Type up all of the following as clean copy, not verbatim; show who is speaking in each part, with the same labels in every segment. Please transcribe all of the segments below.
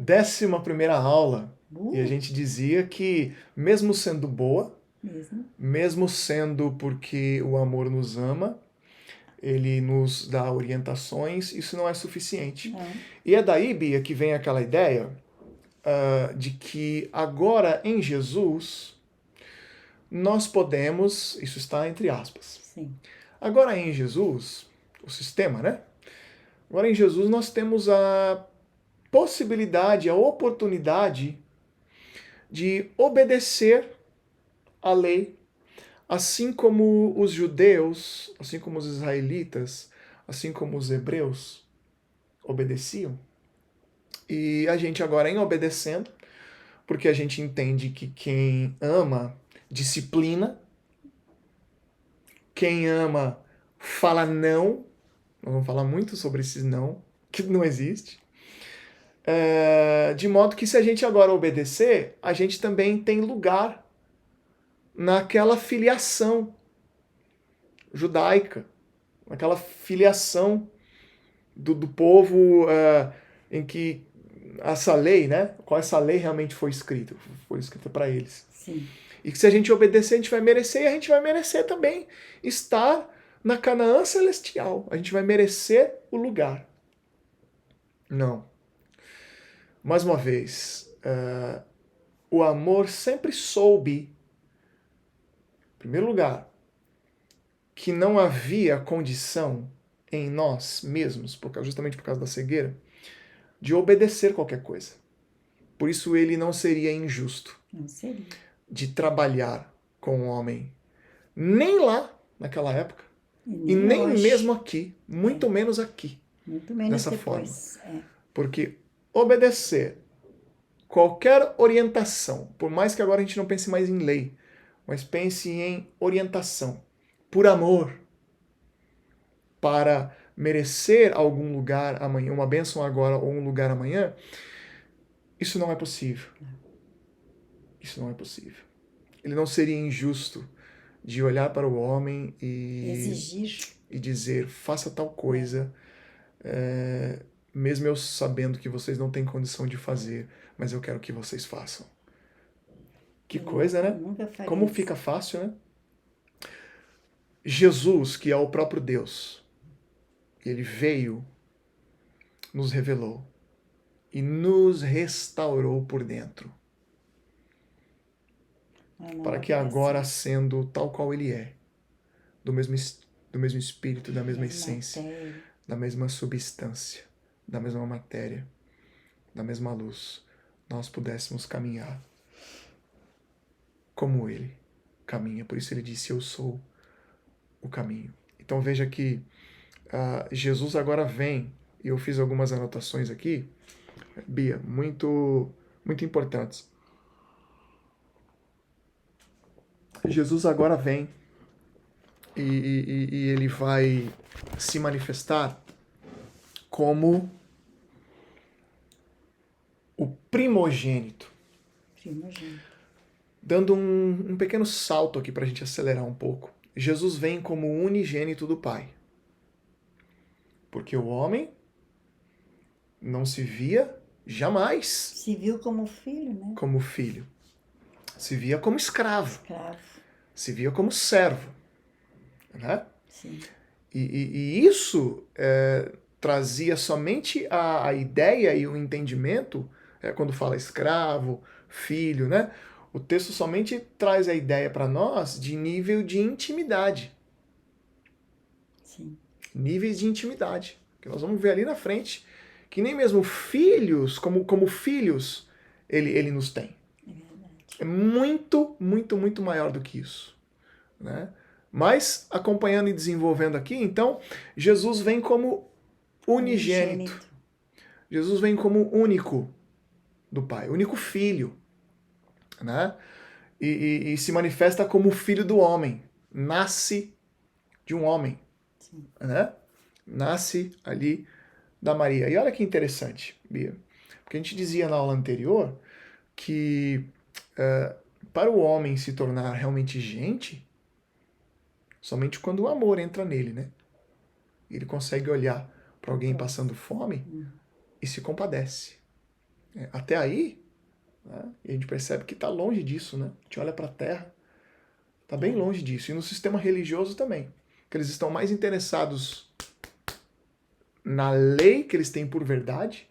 Speaker 1: 11ª aula. E a
Speaker 2: Uh,
Speaker 1: gente dizia que, mesmo sendo boa,
Speaker 2: mesmo.
Speaker 1: mesmo sendo porque o amor nos ama, ele nos dá orientações, isso não é suficiente.
Speaker 2: Não.
Speaker 1: E é daí, Bia, que vem aquela ideia de que agora em Jesus nós podemos, isso está entre aspas,
Speaker 2: Sim.
Speaker 1: agora em Jesus, o sistema, né? Agora em Jesus nós temos a possibilidade, a oportunidade de obedecer à lei, assim como os judeus, assim como os israelitas, assim como os hebreus obedeciam. E a gente agora, em obedecendo, porque a gente entende que quem ama disciplina, quem ama fala não, nós vamos falar muito sobre esses não, que não existe. De modo que se a gente agora obedecer, a gente também tem lugar naquela filiação judaica, naquela filiação do povo em que essa lei, né? Qual essa lei realmente foi escrita? Foi escrita para eles.
Speaker 2: Sim.
Speaker 1: E que se a gente obedecer, a gente vai merecer, e a gente vai merecer também estar na Canaã celestial. A gente vai merecer o lugar. Não. Mais uma vez, o amor sempre soube, em primeiro lugar, que não havia condição em nós mesmos, justamente por causa da cegueira, de obedecer qualquer coisa. Por isso ele não seria injusto
Speaker 2: Não seria.
Speaker 1: de trabalhar com o homem, nem lá naquela época, e nem
Speaker 2: hoje.
Speaker 1: mesmo aqui, muito menos aqui,
Speaker 2: Muito menos
Speaker 1: dessa forma.
Speaker 2: depois.
Speaker 1: Porque obedecer qualquer orientação, por mais que agora a gente não pense mais em lei, mas pense em orientação, por amor, para merecer algum lugar amanhã, uma bênção agora ou um lugar amanhã, isso não é possível. Isso não é possível. Ele não seria injusto de olhar para o homem
Speaker 2: Exigir.
Speaker 1: e dizer, faça tal coisa, mesmo eu sabendo que vocês não têm condição de fazer, mas eu quero que vocês façam. Que coisa, né?
Speaker 2: Nunca faria
Speaker 1: Como
Speaker 2: isso.
Speaker 1: fica fácil, né? Jesus, que é o próprio Deus, ele veio, nos revelou e nos restaurou por dentro. Para que agora, sendo tal qual ele é, do mesmo espírito, da mesma essência,
Speaker 2: matéria,
Speaker 1: da mesma substância, da mesma matéria, da mesma luz, nós pudéssemos caminhar como ele caminha. Por isso ele disse, eu sou o caminho. Então veja que Jesus agora vem, e eu fiz algumas anotações aqui, Bia, muito, muito importantes. Jesus agora vem e ele vai se manifestar como o primogênito. Dando um pequeno salto aqui para a gente acelerar um pouco. Jesus vem como o unigênito do Pai. Porque o homem não se via jamais.
Speaker 2: Se viu como filho, né?
Speaker 1: Como filho. Se via como escravo.
Speaker 2: Escravo.
Speaker 1: Se via como servo. Né?
Speaker 2: Sim.
Speaker 1: E isso trazia somente a ideia e o entendimento, quando fala escravo, filho, né? O texto somente traz a ideia para nós de nível de intimidade.
Speaker 2: Sim.
Speaker 1: Níveis de intimidade. Que nós vamos ver ali na frente que nem mesmo filhos, como filhos, ele nos tem.
Speaker 2: É verdade.
Speaker 1: É muito, muito, muito maior do que isso. Né? Mas, acompanhando e desenvolvendo aqui, então, Jesus vem como unigênito. Jesus vem como único do Pai, único filho. Né? E se manifesta como filho do homem. Nasce de um homem. Né? Nasce ali da Maria. E olha que interessante, Bia. Porque a gente dizia na aula anterior que para o homem se tornar realmente gente, somente quando o amor entra nele, né? Ele consegue olhar para alguém passando fome e se compadece. Até aí, né, e a gente percebe que está longe disso, né? A gente olha para a Terra, está bem longe disso. E no sistema religioso também. Que eles estão mais interessados na lei que eles têm por verdade.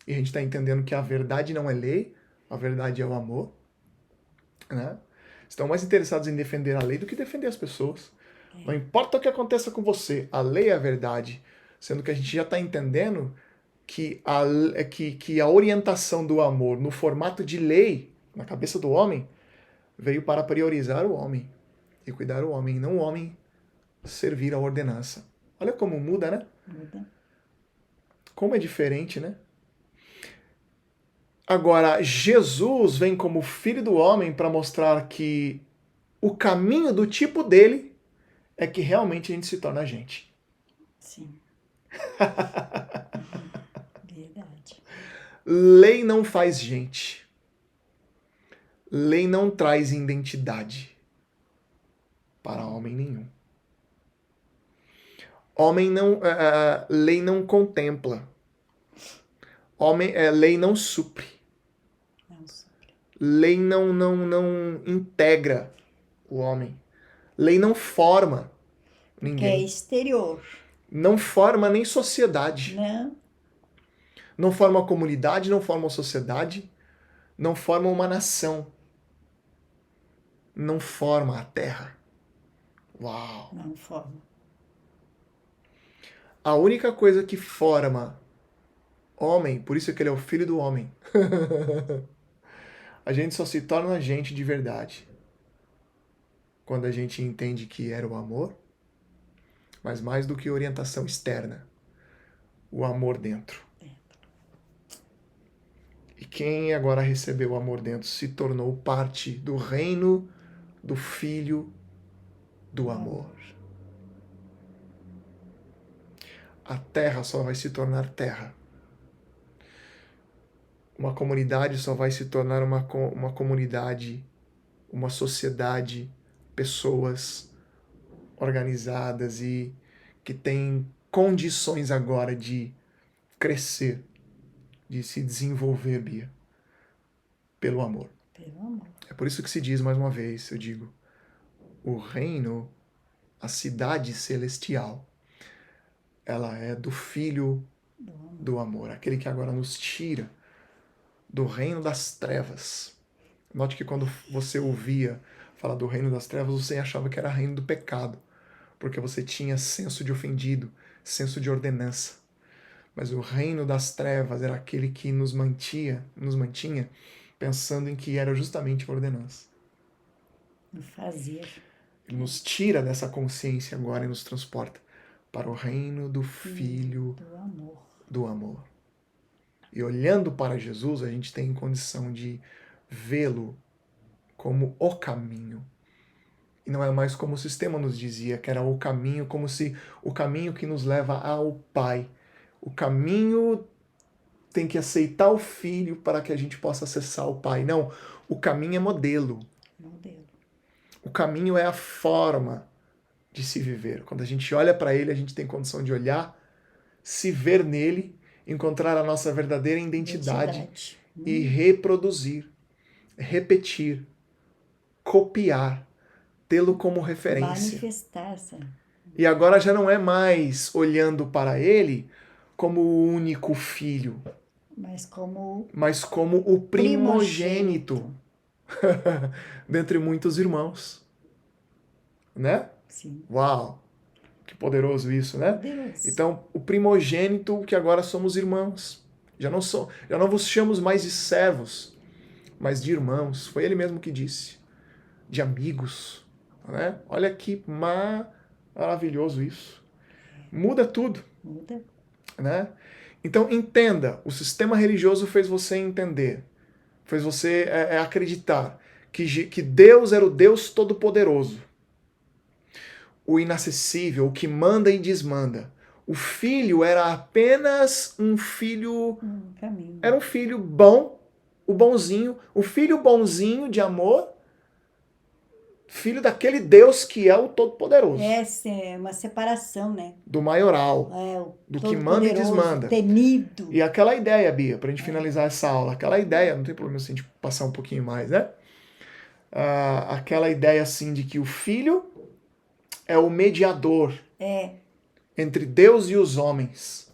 Speaker 1: E a gente está entendendo que a verdade não é lei, a verdade é o amor. Né? Estão mais interessados em defender a lei do que defender as pessoas. Não importa o que aconteça com você, a lei é a verdade. Sendo que a gente já está entendendo que a orientação do amor no formato de lei, na cabeça do homem, veio para priorizar o homem e cuidar o homem, não o homem servir a ordenança. Olha como muda, né?
Speaker 2: Muda.
Speaker 1: Como é diferente, né? Agora, Jesus vem como filho do homem para mostrar que o caminho do tipo dele é que realmente a gente se torna gente.
Speaker 2: Sim. Verdade.
Speaker 1: Lei não faz gente. Lei não traz identidade para homem nenhum. Lei não contempla. Lei não supre.
Speaker 2: Não supre.
Speaker 1: Lei não integra o homem. Lei não forma ninguém.
Speaker 2: Que é exterior.
Speaker 1: Não forma nem sociedade.
Speaker 2: Não.
Speaker 1: Não forma uma comunidade, não forma uma sociedade, não forma uma nação. Não forma a terra. Uau!
Speaker 2: Não forma.
Speaker 1: A única coisa que forma homem, por isso que ele é o filho do homem. A gente só se torna gente de verdade quando a gente entende que era o amor, mas mais do que orientação externa, o amor dentro. E quem agora recebeu o amor dentro se tornou parte do reino do Filho do amor. A terra só vai se tornar terra. Uma comunidade só vai se tornar uma comunidade, uma sociedade, pessoas organizadas e que têm condições agora de crescer, de se desenvolver, Bia, pelo amor.
Speaker 2: Pelo amor.
Speaker 1: É por isso que se diz, mais uma vez, eu digo, o reino, a cidade celestial, ela é do Filho do amor, aquele que agora nos tira do reino das trevas. Note que quando você ouvia falar do reino das trevas, você achava que era reino do pecado, porque você tinha senso de ofendido, senso de ordenança. Mas o reino das trevas era aquele que nos mantinha pensando em que era justamente a ordenança.
Speaker 2: No fazer.
Speaker 1: Ele nos tira dessa consciência agora e nos transporta para o reino do Filho do amor. E olhando para Jesus, a gente tem condição de vê-lo como o caminho. E não é mais como o sistema nos dizia, que era o caminho, como se o caminho que nos leva ao Pai. O caminho tem que aceitar o Filho para que a gente possa acessar o Pai. Não, o caminho é modelo. O caminho é a forma de se viver. Quando a gente olha para ele, a gente tem condição de olhar, se ver nele, encontrar a nossa verdadeira identidade. E reproduzir, repetir, copiar, tê-lo como referência.
Speaker 2: Manifestar-se.
Speaker 1: E agora já não é mais olhando para ele como o único filho, mas como o primogênito dentre muitos irmãos. Né?
Speaker 2: Sim.
Speaker 1: Uau! Que poderoso isso, né?
Speaker 2: Poderoso.
Speaker 1: Então, o primogênito, que agora somos irmãos. Já não vos chamamos mais de servos, mas de irmãos. Foi ele mesmo que disse. De amigos. Né? Olha que maravilhoso isso. Muda tudo.
Speaker 2: Muda.
Speaker 1: Né? Então, entenda. O sistema religioso fez você entender. Fez você acreditar que Deus era o Deus Todo-Poderoso. O inacessível, o que manda e desmanda. O filho era apenas um filho. Era um filho bom, o bonzinho, o filho bonzinho de amor, filho daquele Deus que é o Todo-Poderoso,
Speaker 2: Essa é uma separação, né?
Speaker 1: do maioral,
Speaker 2: É o
Speaker 1: do que manda e
Speaker 2: Todo-Poderoso,
Speaker 1: desmanda.
Speaker 2: temido.
Speaker 1: E aquela ideia, Bia, pra gente finalizar essa aula, aquela ideia, não tem problema se a gente passar um pouquinho mais, né? Aquela ideia assim de que o filho é o mediador entre Deus e os homens.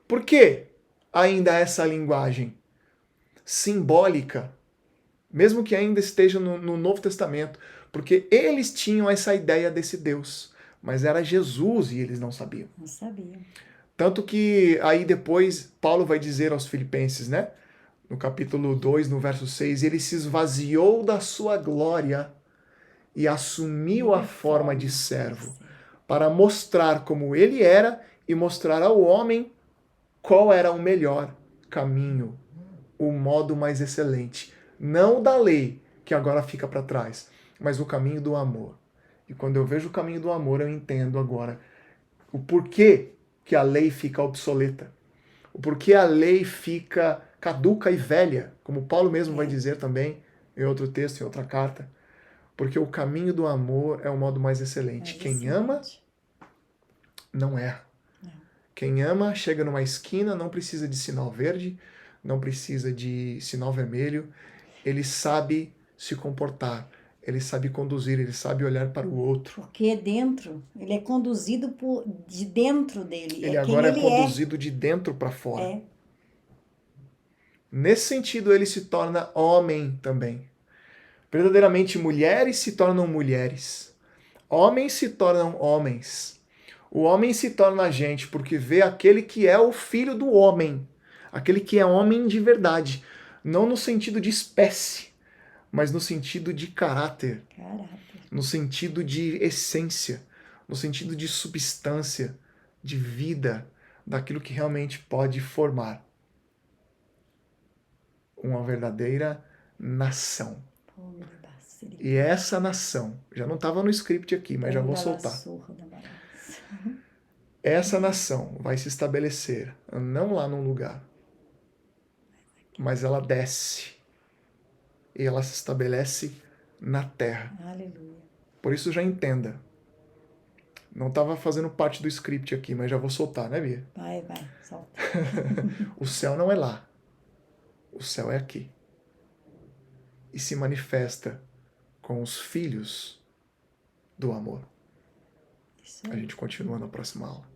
Speaker 1: Por que ainda essa linguagem simbólica, mesmo que ainda esteja no Novo Testamento? Porque eles tinham essa ideia desse Deus, mas era Jesus e eles não sabiam.
Speaker 2: Não sabia.
Speaker 1: Tanto que aí depois Paulo vai dizer aos Filipenses, né? No capítulo 2, no verso 6, ele se esvaziou da sua glória e assumiu a forma de servo, para mostrar como ele era e mostrar ao homem qual era o melhor caminho, o modo mais excelente. Não da lei, que agora fica para trás, mas o caminho do amor. E quando eu vejo o caminho do amor, eu entendo agora o porquê que a lei fica obsoleta. O porquê a lei fica caduca e velha, como Paulo mesmo vai dizer também em outro texto, em outra carta. Porque o caminho do amor é o modo mais excelente. Quem ama, não erra. Quem ama, chega numa esquina, não precisa de sinal verde, não precisa de sinal vermelho. Ele sabe se comportar, ele sabe conduzir, ele sabe olhar para o outro.
Speaker 2: Porque é dentro, ele é conduzido de dentro dele.
Speaker 1: Ele
Speaker 2: é
Speaker 1: agora
Speaker 2: quem
Speaker 1: é
Speaker 2: ele
Speaker 1: conduzido de dentro para fora.
Speaker 2: É.
Speaker 1: Nesse sentido, ele se torna homem também. Verdadeiramente, mulheres se tornam mulheres. Homens se tornam homens. O homem se torna gente porque vê aquele que é o filho do homem. Aquele que é homem de verdade. Não no sentido de espécie, mas no sentido de caráter. No sentido de essência. No sentido de substância, de vida, daquilo que realmente pode formar uma verdadeira nação. E essa nação, já não estava no script aqui, mas já vou soltar. Essa nação vai se estabelecer, não lá num lugar, mas ela desce. E ela se estabelece na terra.
Speaker 2: Aleluia.
Speaker 1: Por isso já entenda. Não estava fazendo parte do script aqui, mas já vou soltar, né, Bia?
Speaker 2: Vai, solta.
Speaker 1: O céu não é lá. O céu é aqui. E se manifesta com os filhos do amor. A gente continua na próxima aula.